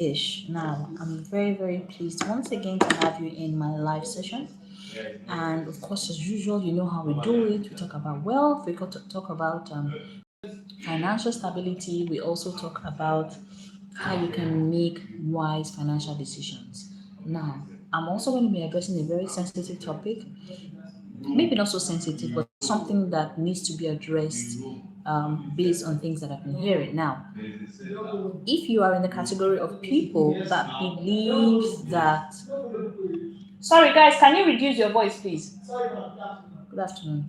Ish. Now, I'm very, very pleased once again to have you in my live session. And of course, as usual, you know how we do it. We talk about wealth, we got to talk about financial stability, we also talk about how you can make wise financial decisions. Now, I'm also going to be addressing a very sensitive topic, maybe not so sensitive, but something that needs to be addressed based on things that I've been hearing. Now, if you are in the category of people that believe that, sorry guys, can you reduce your voice, please? Good afternoon.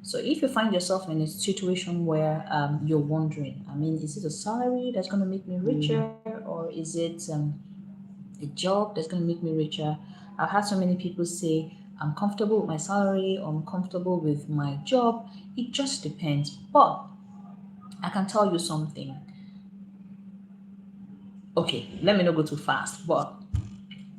So, if you find yourself in a situation where you're wondering, I mean, is it a salary that's going to make me richer, or is it a job that's going to make me richer? I've had so many people say, I'm comfortable with my salary, or I'm comfortable with my job. It just depends. But I can tell you something. Okay, let me not go too fast, but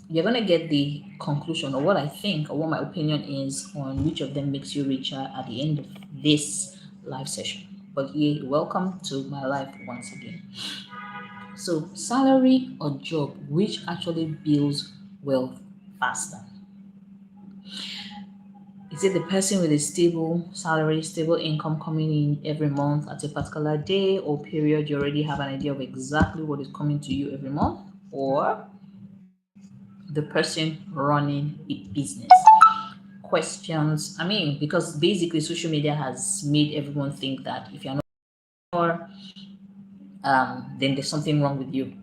you're going to get the conclusion, or what I think, or what my opinion is on which of them makes you richer at the end of this live session. But yeah, welcome to my life once again. So, salary or job, which actually builds wealth faster? Is it the person with a stable salary, stable income coming in every month at a particular day or period? You already have an idea of exactly what is coming to you every month, or the person running a business? Questions. I mean, because basically social media has made everyone think that if you're not sure, then there's something wrong with you,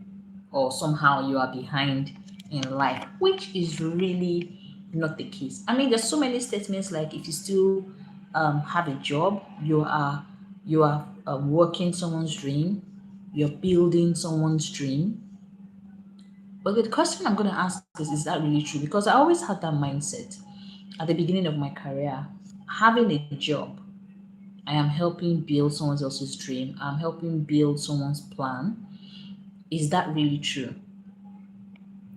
or somehow you are behind in life, which is really not the case. I mean, there's so many statements like if you still have a job, you are working someone's dream, you're building someone's dream. But the question I'm going to ask is that really true? Because I always had that mindset at the beginning of my career. Having a job, I am helping build someone else's dream, I'm helping build someone's plan. Is that really true?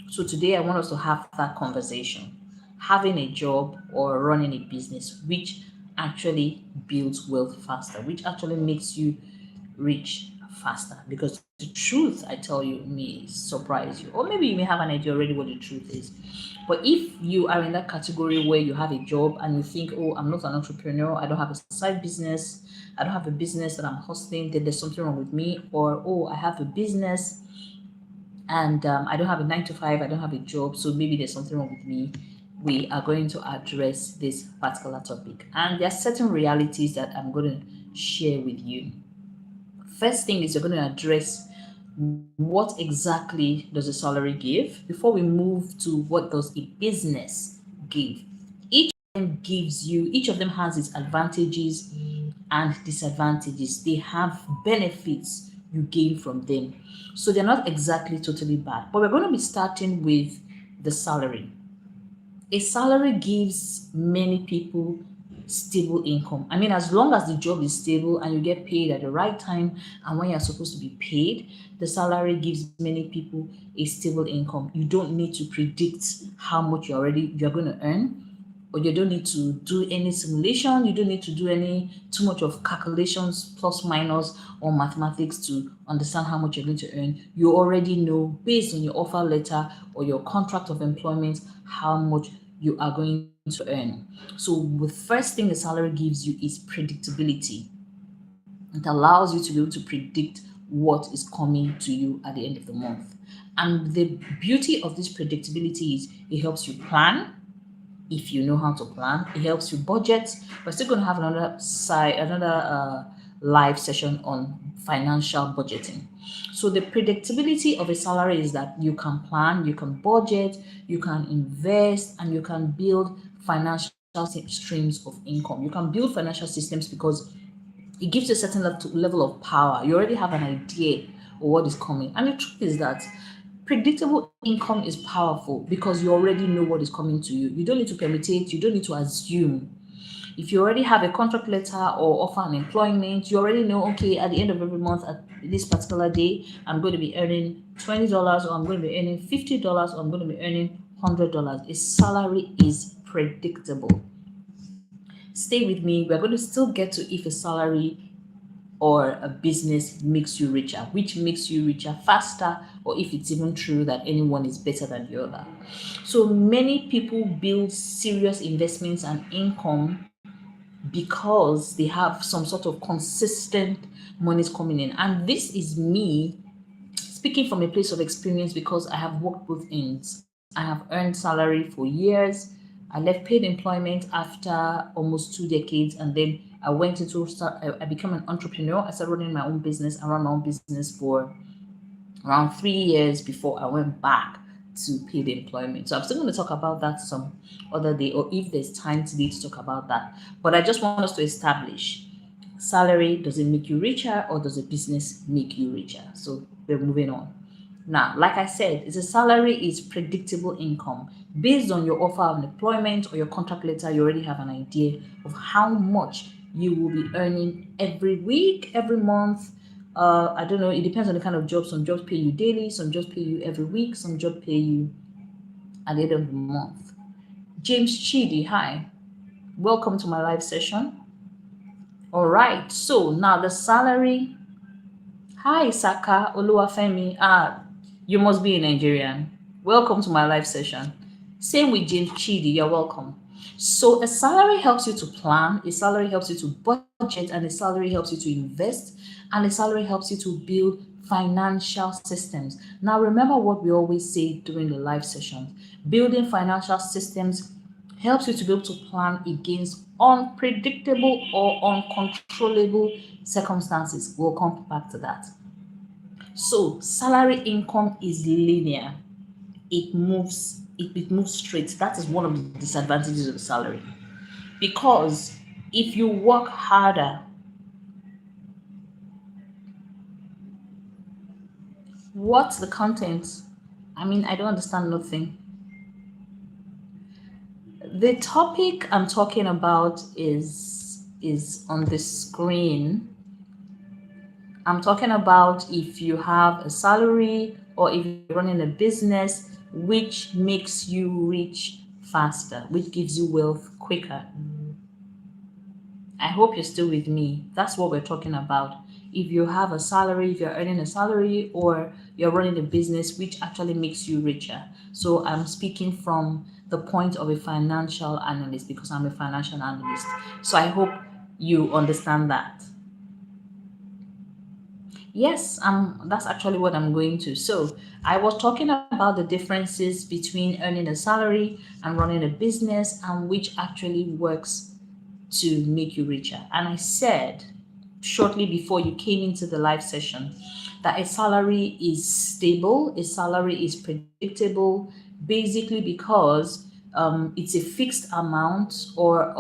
So today I want us to have that conversation. Having a job or running a business, which actually builds wealth faster, which actually makes you rich faster. Because the truth, I tell you, may surprise you. Or maybe you may have an idea already what the truth is. But if you are in that category where you have a job and you think, oh, I'm not an entrepreneur, I don't have a side business, I don't have a business that I'm hosting, then there's something wrong with me. Or, oh, I have a business and I don't have a 9 to 5, I don't have a job, so maybe there's something wrong with me. We are going to address this particular topic, and there are certain realities that I'm going to share with you. First thing is, you're going to address what exactly does a salary give before we move to what does a business give. Each of them gives you, each of them has its advantages and disadvantages. They have benefits you gain from them. So they're not exactly totally bad. But we're going to be starting with the salary. A salary gives many people stable income. I mean, as long as the job is stable and you get paid at the right time and when you're supposed to be paid, the salary gives many people a stable income. You don't need to predict how much you're going to earn, or you don't need to do any simulation, you don't need to do any too much of calculations, plus minus, or mathematics to understand how much you're going to earn. You already know based on your offer letter or your contract of employment how much you are going to earn. So the first thing the salary gives you is predictability. It allows you to be able to predict what is coming to you at the end of the month. And the beauty of this predictability is it helps you plan. If you know how to plan, it helps you budget. We're still going to have another live session on financial budgeting. So the predictability of a salary is that you can plan, you can budget, you can invest, and you can build financial streams of income. You can build financial systems because it gives you a certain level of power. You already have an idea of what is coming. And the truth is that predictable income is powerful because you already know what is coming to you. You don't need to permutate, you don't need to assume. If you already have a contract letter or offer an employment, you already know, okay, at the end of every month, at this particular day, I'm going to be earning $20, or I'm going to be earning $50, or I'm going to be earning $100. A salary is predictable. Stay with me. We're going to still get to if a salary or a business makes you richer, which makes you richer faster, or if it's even true that anyone is better than the other. So many people build serious investments and income because they have some sort of consistent monies coming in. And this is me speaking from a place of experience because I have worked both ends. I have earned salary for years. I left paid employment after almost 2 decades, and then I went into I became an entrepreneur. I started running my own business. I ran my own business for around 3 years before I went back to paid employment. So I'm still going to talk about that some other day, or if there's time today to talk about that. But I just want us to establish, salary, does it make you richer or does a business make you richer? So we're moving on. Now, like I said, it's a salary is predictable income. Based on your offer of employment or your contract letter, you already have an idea of how much you will be earning every week, every month. I don't know, it depends on the kind of job. Some jobs pay you daily, some jobs pay you every week, some jobs pay you at the end of the month. James Chidi, hi. Welcome to my live session. All right, so now the salary. Hi, Saka Oluwafemi. You must be a Nigerian. Welcome to my live session. Same with James Chidi, you're welcome. So a salary helps you to plan, a salary helps you to budget, and a salary helps you to invest, and a salary helps you to build financial systems. Now remember what we always say during the live sessions. Building financial systems helps you to be able to plan against unpredictable or uncontrollable circumstances. We'll come back to that. So salary income is linear. It moves straight. That is one of the disadvantages of salary. Because if you work harder, what's the content? I mean, I don't understand nothing. The topic I'm talking about is on the screen. I'm talking about if you have a salary or if you're running a business, which makes you rich faster, which gives you wealth quicker. I hope you're still with me. That's what we're talking about. If you have a salary, if you're earning a salary, or you're running a business, which actually makes you richer. So I'm speaking from the point of a financial analyst because I'm a financial analyst. So I hope you understand that. Yes, that's actually what I'm going to. So I was talking about the differences between earning a salary and running a business and which actually works to make you richer. And I said shortly before you came into the live session that a salary is stable, a salary is predictable, basically because it's a fixed amount or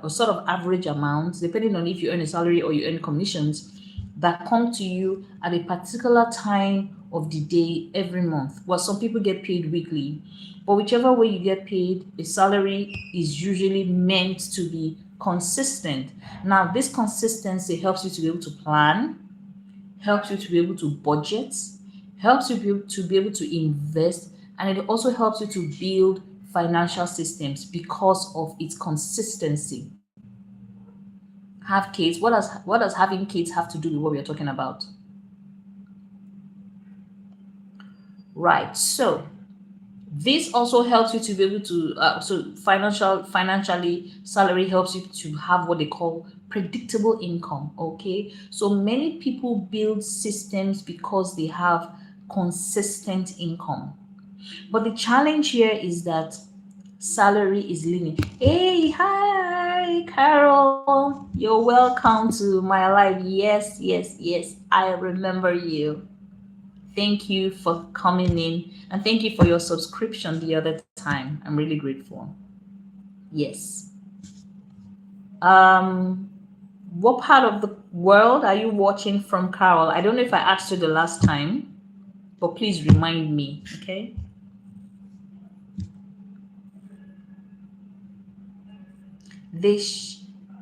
sort of average amount, depending on if you earn a salary or you earn commissions that come to you at a particular time of the day every month. Well, some people get paid weekly, but whichever way you get paid, a salary is usually meant to be consistent. Now, this consistency helps you to be able to plan, helps you to be able to budget, helps you to be able to invest, and it also helps you to build financial systems because of its consistency. Have kids. What does having kids have to do with what we are talking about? Right. So this also helps you to be able to financially salary helps you to have what they call predictable income. Okay, so many people build systems because they have consistent income, but the challenge here is that salary is linear. Hey, hi, Carol. You're welcome to my live. Yes, yes, yes. I remember you. Thank you for coming in and thank you for your subscription the other time. I'm really grateful. Yes. Um, what part of the world are you watching from, Carol? I don't know if I asked you the last time, but please remind me, okay? They sh-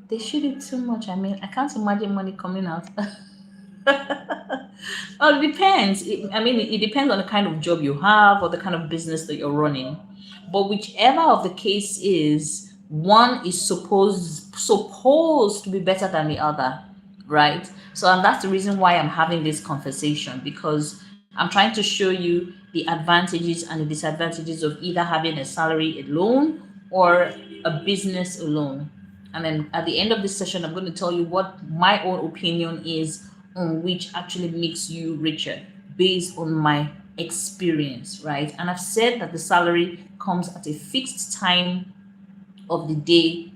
they shoot it too much. I mean, I can't imagine money coming out. Well, it depends. I mean, it depends on the kind of job you have or the kind of business that you're running. But whichever of the case is, one is supposed to be better than the other, right? So, and that's the reason why I'm having this conversation because I'm trying to show you the advantages and the disadvantages of either having a salary alone or a business alone. And then at the end of this session, I'm going to tell you what my own opinion is on which actually makes you richer based on my experience, right? And I've said that the salary comes at a fixed time of the day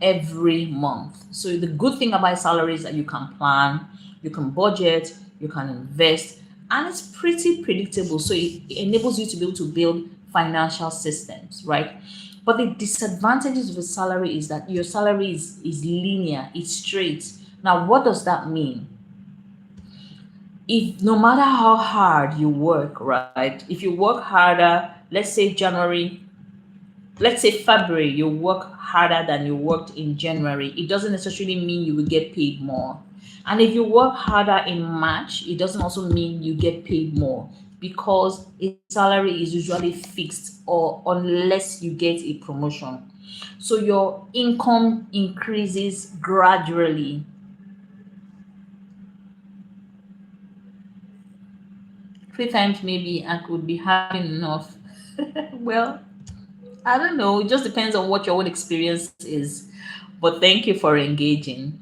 every month. So the good thing about salary is that you can plan, you can budget, you can invest, and it's pretty predictable. So it enables you to be able to build financial systems, right? But the disadvantages of a salary is that your salary is linear, it's straight. Now, what does that mean? If no matter how hard you work, right? If you work harder, let's say February, you work harder than you worked in January, it doesn't necessarily mean you will get paid more. And if you work harder in March, it doesn't also mean you get paid more because a salary is usually fixed or unless you get a promotion. So your income increases gradually. 3 times maybe I could be having enough. Well, I don't know. It just depends on what your own experience is. But thank you for engaging.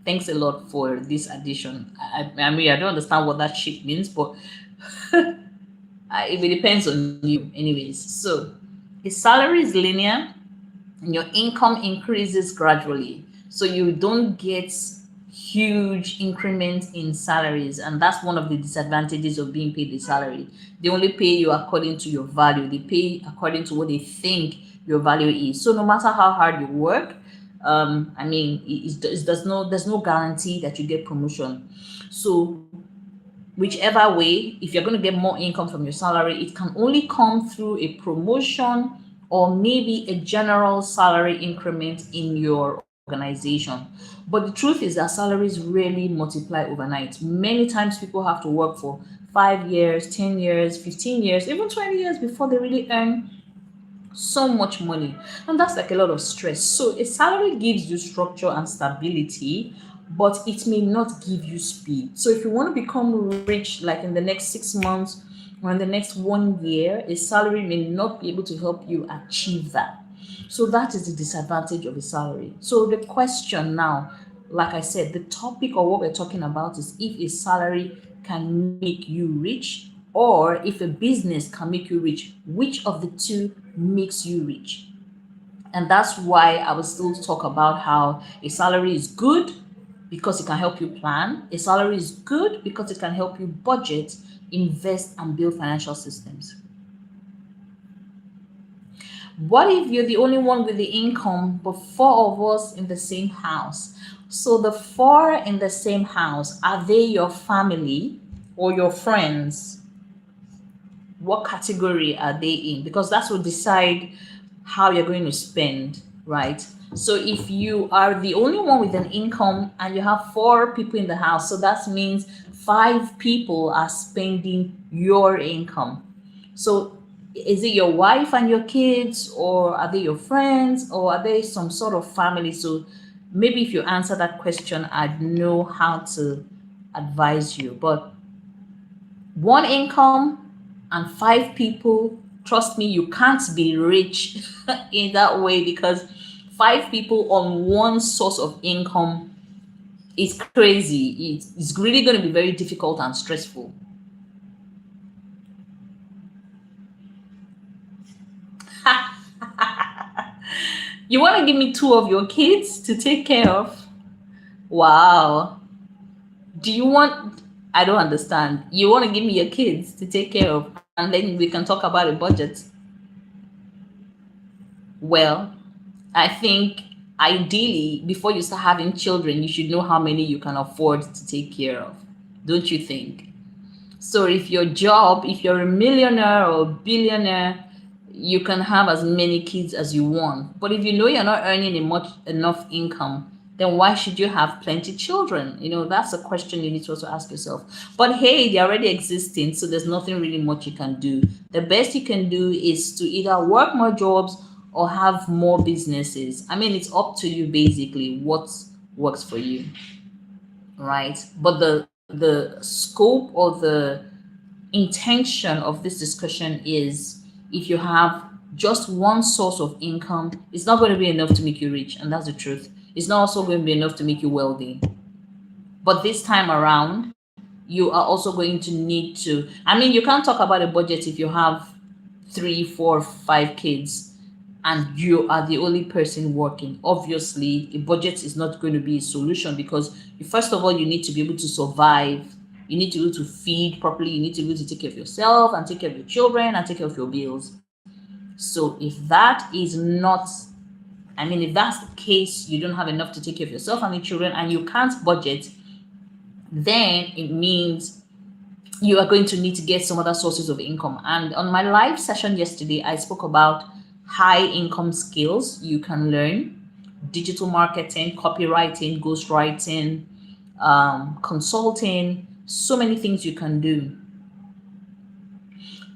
Thanks a lot for this addition. I mean, I don't understand what that shit means, but it depends on you, anyways. So, the salary is linear and your income increases gradually. So, you don't get huge increments in salaries, and that's one of the disadvantages of being paid a salary. They only pay you according to your value, they pay according to what they think your value is. So, no matter how hard you work, I mean, there's no guarantee that you get promotion. So whichever way, if you're going to get more income from your salary, it can only come through a promotion or maybe a general salary increment in your organization. But the truth is that salaries rarely multiply overnight. Many times people have to work for 5 years, 10 years, 15 years, even 20 years before they really earn so much money, and that's like a lot of stress. So a salary gives you structure and stability, but it may not give you speed. So if you want to become rich like in the next 6 months or in the next 1 year, a salary may not be able to help you achieve that. So that is the disadvantage of a salary. So the question now, like I said, the topic or what we're talking about is if a salary can make you rich or if a business can make you rich, which of the two makes you rich? And that's why I will still talk about how a salary is good because it can help you plan. A salary is good because it can help you budget, invest, and build financial systems. What if you're the only one with the income, but four of us in the same house? So the four in the same house, are they your family or your friends? What category are they in? Because that's what decide how you're going to spend, right? So if you are the only one with an income and you have four people in the house, so that means five people are spending your income. So is it your wife and your kids, or are they your friends, or are they some sort of family? So maybe if you answer that question, I'd know how to advise you. But one income and five people, trust me, you can't be rich in that way because five people on one source of income is crazy. It's really going to be very difficult and stressful. You want to give me two of your kids to take care of? Wow. Do you want, I don't understand. You want to give me your kids to take care of and then we can talk about a budget? Well, I think ideally, before you start having children, you should know how many you can afford to take care of. Don't you think? So if you're a millionaire or a billionaire, you can have as many kids as you want. But if you know you're not earning enough income, then why should you have plenty children? That's a question you need to also ask yourself. But hey, they're already existing, so there's nothing really much you can do. The best you can do is to either work more jobs or have more businesses. I mean, it's up to you basically what works for you, right? But the scope or the intention of this discussion is, if you have just one source of income, it's not going to be enough to make you rich, and that's the truth. It's not also going to be enough to make you wealthy. But this time around, you are also going to need to, I mean, you can't talk about a budget if you have three, four, five kids and you are the only person working. Obviously, a budget is not going to be a solution, because first of all, you need to be able to survive. You need to be able to feed properly. You need to be able to take care of yourself and take care of your children and take care of your bills. So if that is not, I mean, if that's the case, you don't have enough to take care of yourself and your children, and you can't budget, then it means you are going to need to get some other sources of income. And on my live session yesterday, I spoke about high income skills you can learn: digital marketing, copywriting, ghostwriting, consulting, so many things you can do.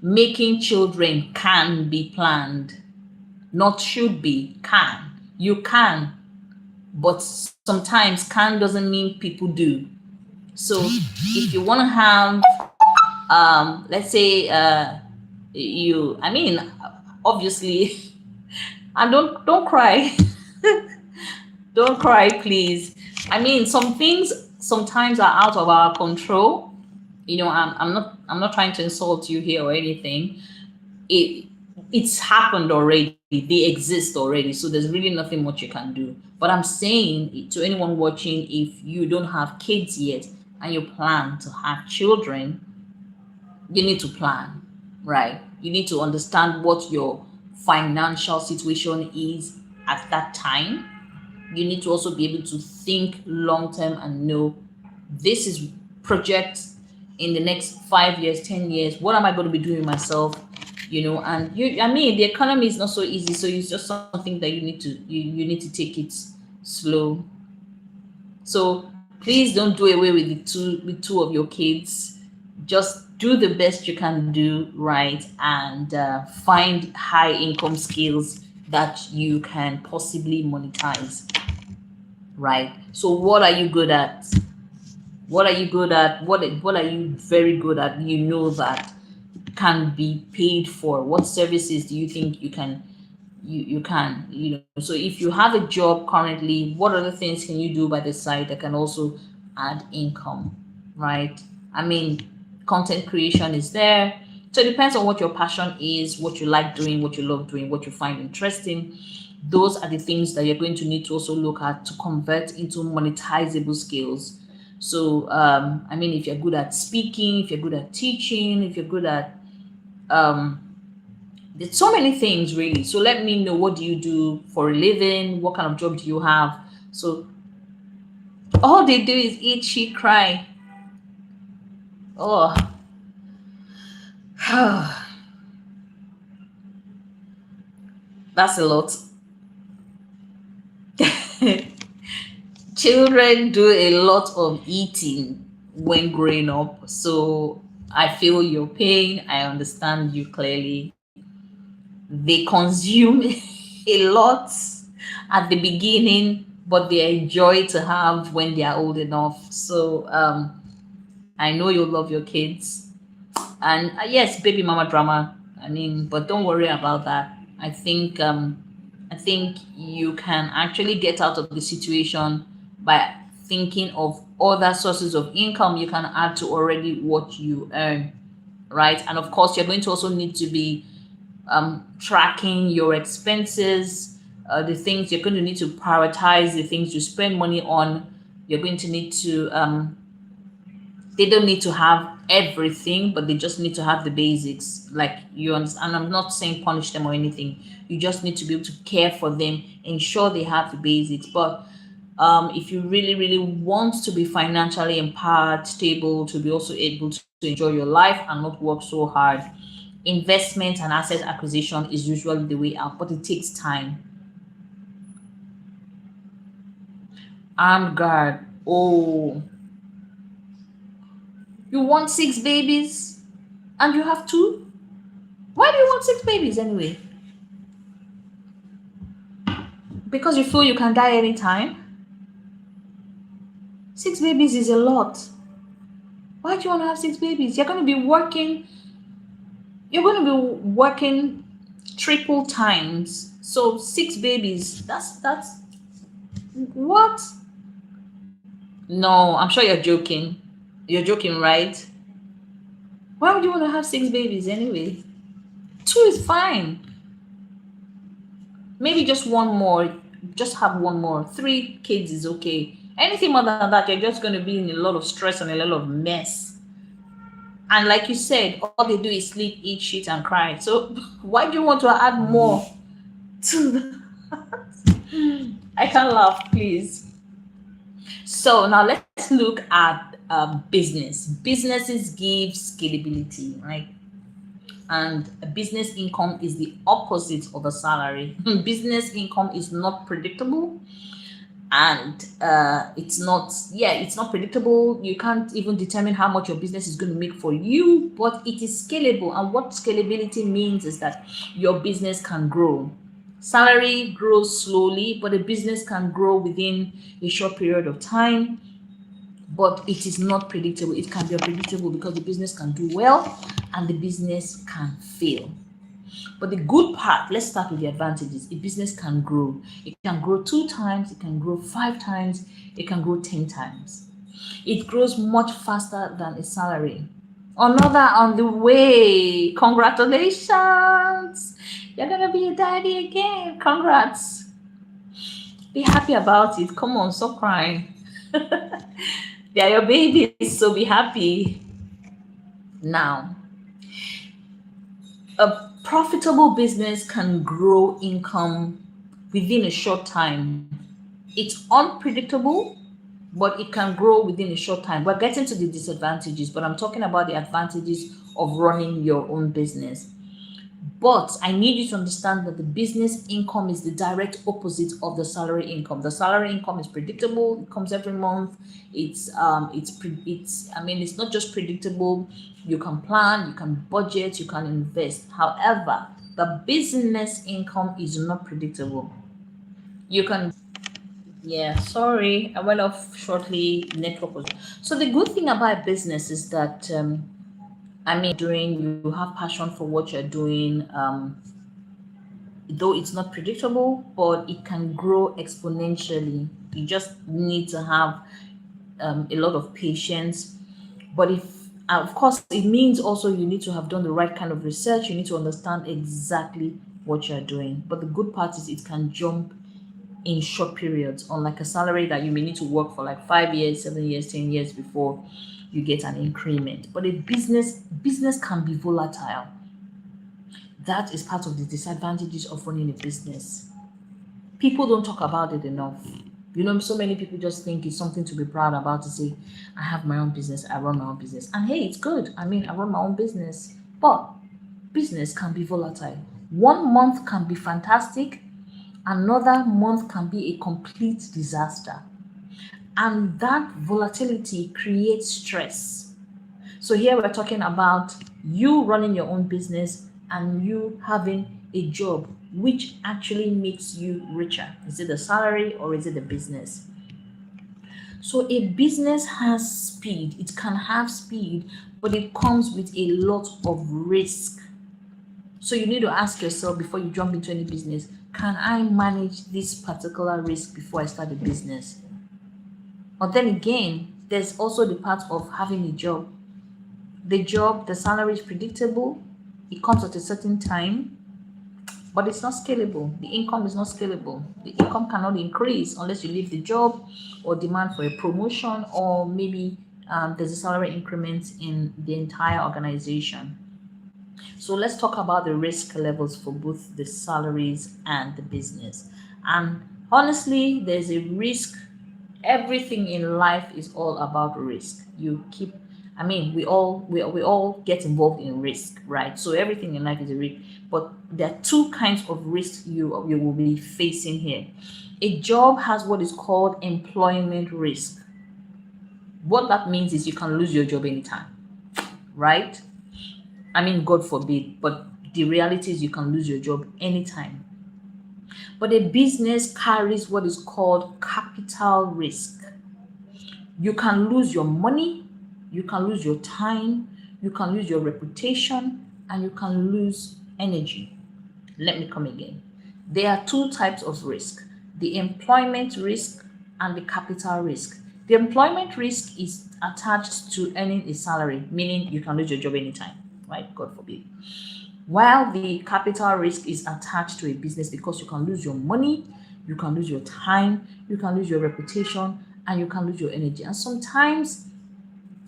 Making children can be planned, not should be, can. You can, but sometimes can doesn't mean people do. So if you want to have, let's say, I mean, obviously, and don't cry, don't cry, please. I mean, some things sometimes are out of our control. I'm not trying to insult you here or anything. It's happened already. They exist already, so there's really nothing much you can do. But I'm saying to anyone watching, if you don't have kids yet and you plan to have children, you need to plan, right? You need to understand what your financial situation is at that time. You need to also be able to think long term and know, this is project in the next 5 years, 10 years. What am I going to be doing myself? And I mean, the economy is not so easy, so it's just something that you need to take it slow. So please don't do away with two of your kids. Just do the best you can do, right? And find high income skills that you can possibly monetize, right? So what are you good at? What are you good at? What are you very good at? That can be paid for. What services do you think you can, so if you have a job currently, what other things can you do by the side that can also add income, right? I mean, content creation is there. So it depends on what your passion is, what you like doing, what you love doing, what you find interesting. Those are the things that you're going to need to also look at to convert into monetizable skills. So I mean, if you're good at speaking, if you're good at teaching, if you're good at um there's so many things, really. So let me know, what do you do for a living? What kind of job do you have? So all they do is eat, shit, cry. Oh, that's a lot. Children do a lot of eating when growing up. So I feel your pain. I understand you clearly. They consume a lot at the beginning, but they enjoy to have when they are old enough. So I know you love your kids. And yes, baby mama drama. I mean, but don't worry about that. I think you can actually get out of the situation by thinking of other sources of income you can add to already what you earn, right? And of course, you're going to also need to be tracking your expenses, the things you're going to need to prioritize, the things you spend money on. You're going to need to they don't need to have everything, but they just need to have the basics. Like, you understand, and I'm not saying punish them or anything. You just need to be able to care for them, ensure they have the basics. But if you really, really want to be financially empowered, stable, to be also able to enjoy your life and not work so hard, investment and asset acquisition is usually the way out, but it takes time. Armed guard. Oh, you want six babies and you have two? Why do you want six babies anyway? Because you feel you can die anytime? Six babies is a lot. Why do you want to have 6 babies? You're going to be working triple times. So 6 babies, that's what? No, I'm sure you're joking. You're joking, right? Why would you want to have 6 babies anyway? Two is fine. Maybe just one more. Just have one more. 3 kids is okay. Anything more than that, you're just going to be in a lot of stress and a lot of mess. And like you said, all they do is sleep, eat shit, and cry. So why do you want to add more to the I can't laugh, please. So now let's look at business. Businesses give scalability, right? And a business income is the opposite of a salary. Business income is not predictable, and it's not predictable. You can't even determine how much your business is going to make for you, but it is scalable. And what scalability means is that your business can grow. Salary grows slowly, but a business can grow within a short period of time, but it is not predictable. It can be unpredictable because the business can do well and the business can fail. But the good part, let's start with the advantages. A business can grow. It can grow 2 times, it can grow 5 times, it can grow 10 times. It grows much faster than a salary. Another on the way. Congratulations! You're gonna be a daddy again. Congrats. Be happy about it. Come on, stop crying. They are your babies, so be happy. Now, a profitable business can grow income within a short time. It's unpredictable, but it can grow within a short time. We're getting to the disadvantages, but I'm talking about the advantages of running your own business. But I need you to understand that the business income is the direct opposite of the salary income. The salary income is predictable; it comes every month. It's not just predictable. You can plan, you can budget, you can invest. However, the business income is not predictable. You can Yeah, sorry, I went off shortly. Network was. So the good thing about business is that doing you have passion for what you're doing. Though it's not predictable, but it can grow exponentially. You just need to have a lot of patience. But if of course, it means also you need to have done the right kind of research. You need to understand exactly what you're doing. But the good part is it can jump in short periods, unlike a salary that you may need to work for like 5 years, 7 years, 10 years before you get an increment. But a business can be volatile. That is part of the disadvantages of running a business. People don't talk about it enough. So many people just think it's something to be proud about to say, I have my own business, I run my own business. And hey, it's good. I run my own business. But business can be volatile. One month can be fantastic, another month can be a complete disaster. And that volatility creates stress. So here we're talking about you running your own business and you having a job which actually makes you richer. Is it the salary or is it the business? So a business has speed. It can have speed, but it comes with a lot of risk. So you need to ask yourself before you jump into any business, can I manage this particular risk before I start a business? But then again, there's also the part of having a job. The salary is predictable, it comes at a certain time, but it's not scalable. The income is not scalable. The income cannot increase unless you leave the job or demand for a promotion, or maybe there's a salary increment in the entire organization. So let's talk about the risk levels for both the salaries and the business. And honestly, there's a risk. Everything in life is all about risk. We all get involved in risk, right? So everything in life is a risk. But there are two kinds of risks you will be facing here. A job has what is called employment risk. What that means is you can lose your job anytime, right? God forbid, but the reality is you can lose your job anytime. But a business carries what is called capital risk. You can lose your money, you can lose your time, you can lose your reputation, and you can lose energy. Let me come again. There are two types of risk: the employment risk and the capital risk. The employment risk is attached to earning a salary, meaning you can lose your job anytime, right? God forbid. While the capital risk is attached to a business because you can lose your money, you can lose your time, you can lose your reputation, and you can lose your energy. And sometimes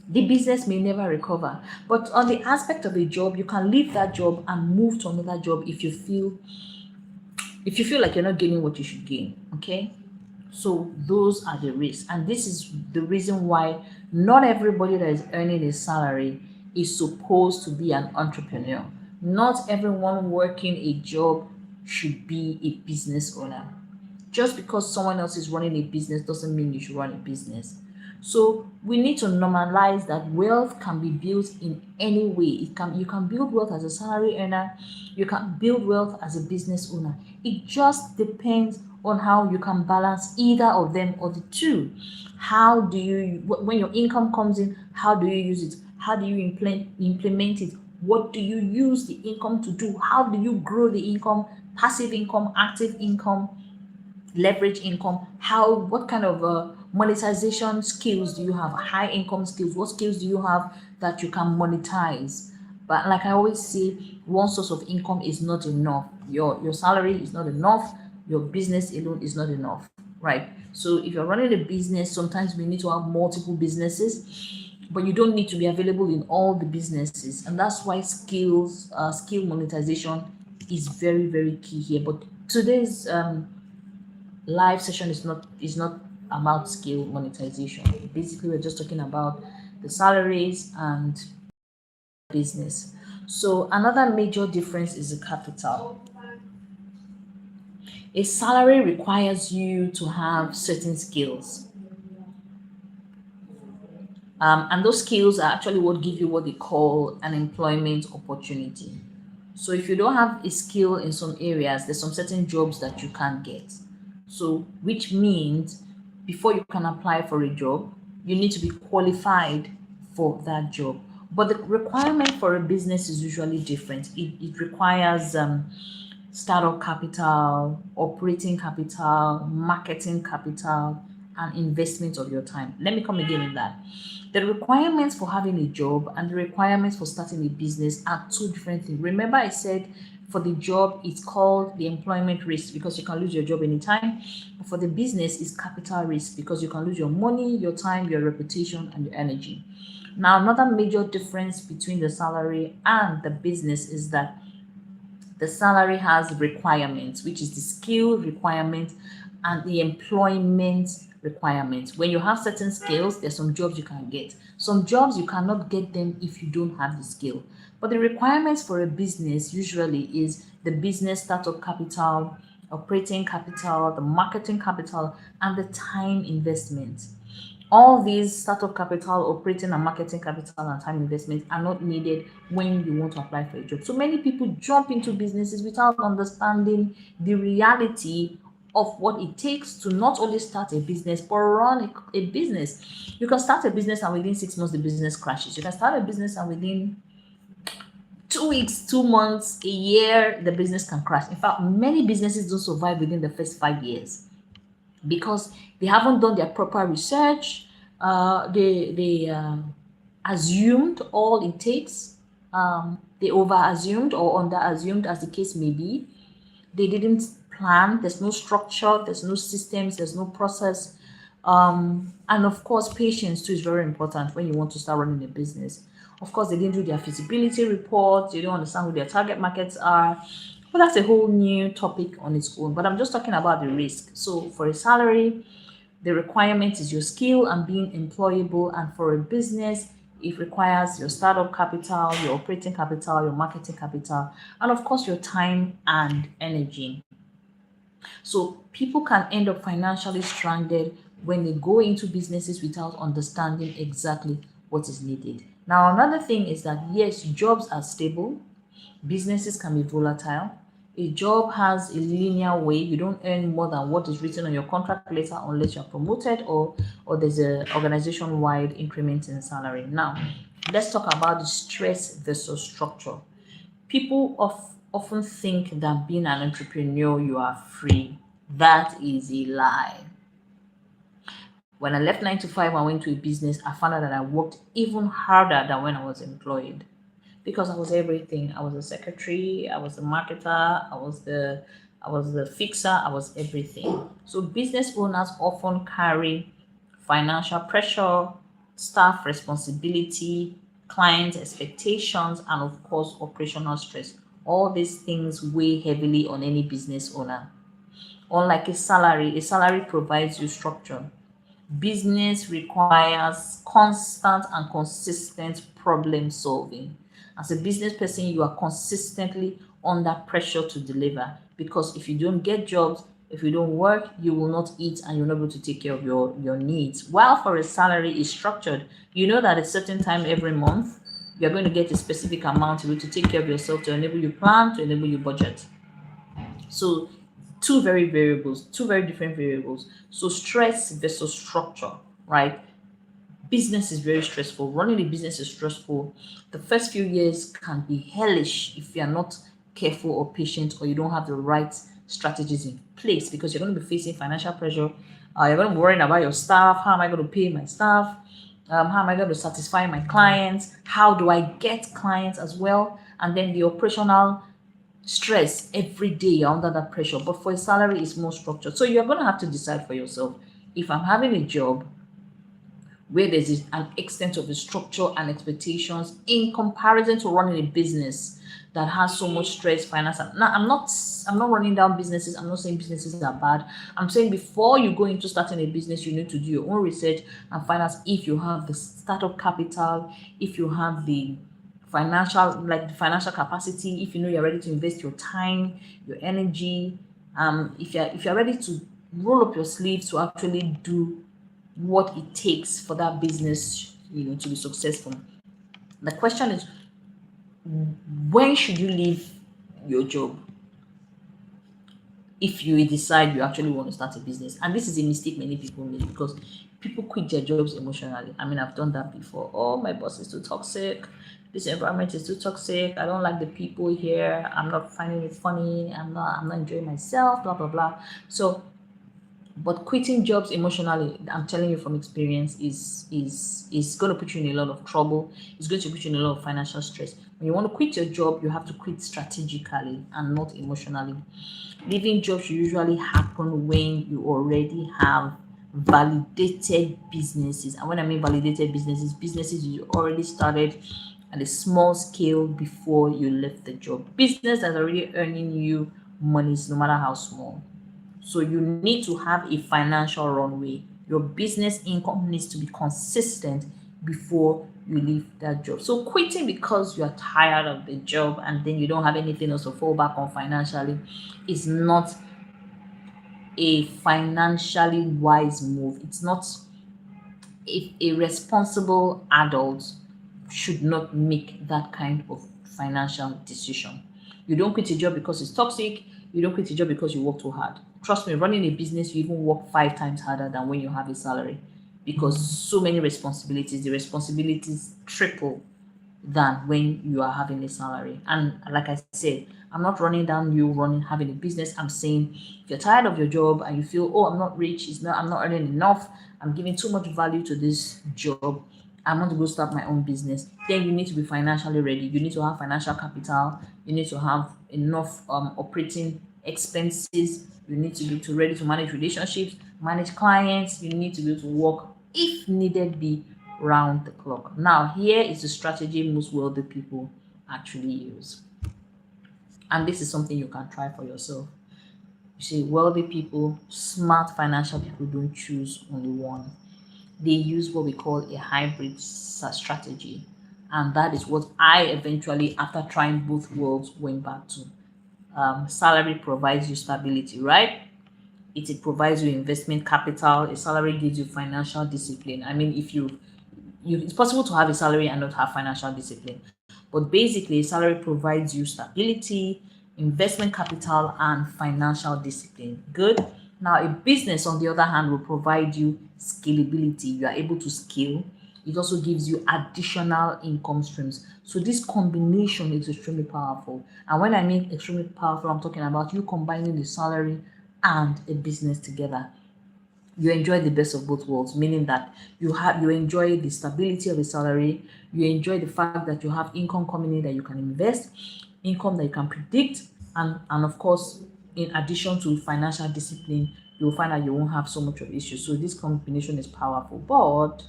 the business may never recover. But on the aspect of a job, you can leave that job and move to another job if you feel like you're not gaining what you should gain. Okay. So those are the risks. And this is the reason why not everybody that is earning a salary is supposed to be an entrepreneur. Not everyone working a job should be a business owner. Just because someone else is running a business doesn't mean you should run a business. So we need to normalize that wealth can be built in any way. You can build wealth as a salary earner, you can build wealth as a business owner. It just depends on how you can balance either of them or the two. How do you, when your income comes in, how do you use it? How do you implement it? What do you use the income to do? How do you grow the income? Passive income, active income, leverage income. What kind of monetization skills do you have? High income skills. What skills do you have that you can monetize? But like I always say, one source of income is not enough. Your salary is not enough. Your business alone is not enough, right? So if you're running a business, sometimes we need to have multiple businesses, but you don't need to be available in all the businesses. And that's why skill monetization is very, very key here. But today's live session is not about skill monetization. Basically, we're just talking about the salaries and business. So another major difference is the capital. A salary requires you to have certain skills, and those skills are actually what give you what they call an employment opportunity. So if you don't have a skill in some areas, there's some certain jobs that you can't get. So which means before you can apply for a job, you need to be qualified for that job. But the requirement for a business is usually different. It requires startup capital, operating capital, marketing capital, and investment of your time. Let me come again in that. The requirements for having a job and the requirements for starting a business are two different things. Remember, I said for the job, it's called the employment risk because you can lose your job anytime. But for the business, it's capital risk because you can lose your money, your time, your reputation, and your energy. Now, another major difference between the salary and the business is that the salary has requirements, which is the skill requirement and the employment requirements. When you have certain skills, there's some jobs you can get. Some jobs you cannot get them if you don't have the skill. But the requirements for a business usually is the business startup capital, operating capital, the marketing capital, and the time investment. All these startup capital, operating and marketing capital, and time investments are not needed when you want to apply for a job. So many people jump into businesses without understanding the reality of what it takes to not only start a business but run a business. You can start a business and within 6 months the business crashes. You can start a business and within 2 weeks, 2 months, a year, the business can crash. In fact, many businesses don't survive within the first 5 years because they haven't done their proper research. They assumed all it takes. They over assumed or under assumed, as the case may be. They didn't plan. There's no structure. There's no systems. There's no process. And of course, patience too is very important when you want to start running a business. Of course, they didn't do their feasibility reports. They don't understand who their target markets are. But that's a whole new topic on its own. But I'm just talking about the risk. So for a salary, the requirement is your skill and being employable. And for a business, it requires your startup capital, your operating capital, your marketing capital, and of course, your time and energy. So people can end up financially stranded when they go into businesses without understanding exactly what is needed. Now, another thing is that yes, jobs are stable, businesses can be volatile. A job has a linear way. You don't earn more than what is written on your contract letter unless you're promoted or there's a organization-wide increment in salary. Now, let's talk about the stress versus structure. People often think that being an entrepreneur, you are free. That is a lie. When I left 9 to 5 and went to a business, I found out that I worked even harder than when I was employed because I was everything. I was a secretary, I was a marketer, I was the fixer, I was everything. So business owners often carry financial pressure, staff responsibility, client expectations, and of course operational stress. All these things weigh heavily on any business owner. Unlike a salary provides you structure. Business requires constant and consistent problem solving. As a business person, you are consistently under pressure to deliver because if you don't get jobs, if you don't work, you will not eat and you're not able to take care of your needs. While for a salary is structured, you know that at a certain time every month, you're going to get a specific amount to be able to take care of yourself, to enable you plan, to enable you budget. So two very different variables. So stress versus structure, right? Business is very stressful. Running a business is stressful. The first few years can be hellish if you are not careful or patient or you don't have the right strategies in place because you're going to be facing financial pressure. You're going to be worrying about your staff. How am I going to pay my staff? How am I going to satisfy my clients? How do I get clients as well? And then the operational stress every day you're under that pressure, but for a salary it's more structured, so you're going to have to decide for yourself. If I'm having a job where there's an extent of the structure and expectations in comparison to running a business that has so much stress, finance. Now, I'm not running down businesses. I'm not saying businesses are bad. I'm saying before you go into starting a business, you need to do your own research and find out if you have the startup capital, if you have the financial capacity, if you know you're ready to invest your time, your energy, if you're ready to roll up your sleeves to actually do what it takes for that business, to be successful. The question is, when should you leave your job if you decide you actually want to start a business? And this is a mistake many people make because people quit their jobs emotionally. I mean, I've done that before. Oh, my boss is too toxic. This environment is too toxic. I don't like the people here. I'm not finding it funny. I'm not enjoying myself, blah blah blah. So but quitting jobs emotionally, I'm telling you from experience, is going to put you in a lot of trouble. It's going to put you in a lot of financial stress. When you want to quit your job, you have to quit strategically and not emotionally. Leaving jobs should usually happen when you already have validated businesses. And when I mean validated businesses you already started at a small scale before you left the job. Business that's already earning you monies, no matter how small. So you need to have a financial runway. Your business income needs to be consistent before you leave that job. So quitting because you are tired of the job and then you don't have anything else to fall back on financially is not a financially wise move. It's not. If a responsible adult should not make that kind of financial decision. You don't quit a job because it's toxic. You don't quit a job because you work too hard. Trust me, running a business, you even work 5 times harder than when you have a salary because so many responsibilities, the responsibilities triple than when you are having a salary. And like I said, I'm not running down you having a business. I'm saying if you're tired of your job and you feel, oh, I'm not rich, I'm not earning enough, I'm giving too much value to this job, I want to go start my own business, then you need to be financially ready. You need to have financial capital, you need to have enough operating expenses, you need to be ready to manage relationships, manage clients, you need to be able to work if needed be round the clock. Now, here is the strategy most wealthy people actually use. And this is something you can try for yourself. You see, wealthy people, smart financial people don't choose only one. They use what we call a hybrid strategy. And that is what I eventually, after trying both worlds, went back to. Salary provides you stability, right? It provides you investment capital. A salary gives you financial discipline. I mean, if it's possible to have a salary and not have financial discipline, but basically a salary provides you stability, investment capital, and financial discipline. Good. Now, a business, on the other hand, will provide you scalability. You are able to scale. It also gives you additional income streams. So this combination is extremely powerful. And when I mean extremely powerful, I'm talking about you combining the salary and a business together. You enjoy the best of both worlds, meaning that you enjoy the stability of a salary, you enjoy the fact that you have income coming in that you can invest, income that you can predict, and of course, in addition to financial discipline, you'll find that you won't have so much of issues. So this combination is powerful, but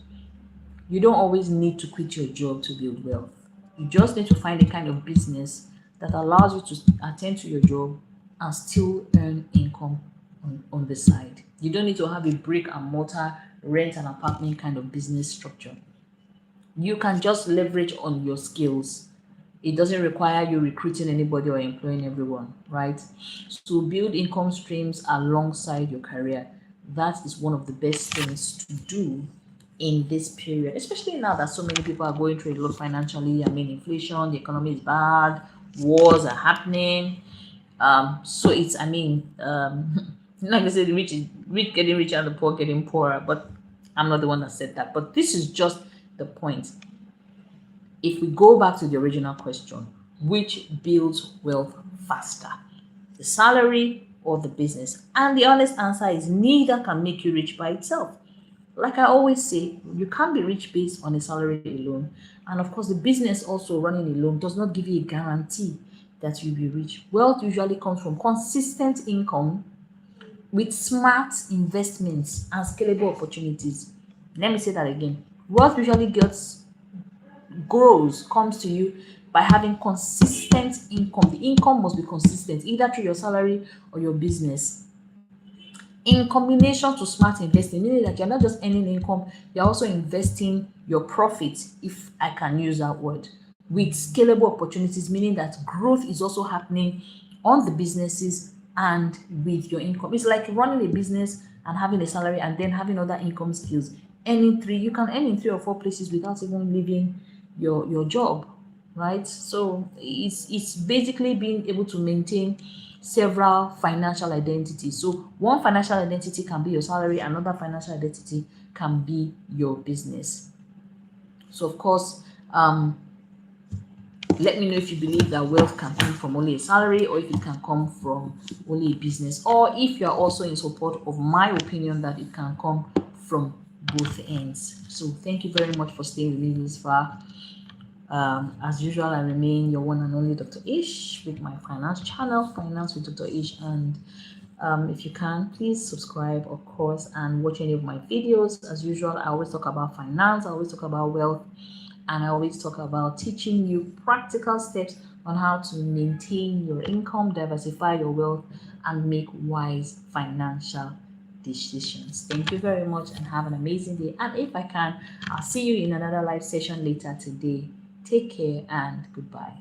you don't always need to quit your job to build wealth. You just need to find a kind of business that allows you to attend to your job and still earn income on the side. You don't need to have a brick and mortar, rent an apartment kind of business structure. You can just leverage on your skills. It doesn't require you recruiting anybody or employing everyone, right? So build income streams alongside your career. That is one of the best things to do in this period, especially now that so many people are going through a lot financially. I mean, inflation, the economy is bad, wars are happening. So it's, I mean, not gonna say the rich getting richer and the poor getting poorer, but I'm not the one that said that. But this is just the point. If we go back to the original question, which builds wealth faster, the salary or the business? And the honest answer is neither can make you rich by itself. Like I always say, you can't be rich based on a salary alone. And of course, the business also running alone does not give you a guarantee that you'll be rich. Wealth usually comes from consistent income with smart investments and scalable opportunities. Let me say that again. Wealth usually comes to you by having consistent income. The income must be consistent, either through your salary or your business, in combination to smart investing, meaning that you're not just earning income, you're also investing your profit, if I can use that word, with scalable opportunities, meaning that growth is also happening on the businesses and with your income. It's like running a business and having a salary and then having other income skills. You can earn in 3 or 4 places without even leaving your job, right? So it's basically being able to maintain several financial identities. So one financial identity can be your salary, another financial identity can be your business. So of course, let me know if you believe that wealth can come from only a salary or if it can come from only a business, or if you're also in support of my opinion that it can come from both ends. So thank you very much for staying with me this far. As usual, I remain your one and only Dr. Ish with my finance channel, Finance with Dr. Ish. And if you can, please subscribe, of course, and watch any of my videos. As usual, I always talk about finance, I always talk about wealth, and I always talk about teaching you practical steps on how to maintain your income, diversify your wealth, and make wise financial decisions. Thank you very much and have an amazing day. And if I can, I'll see you in another live session later today. Take care and goodbye.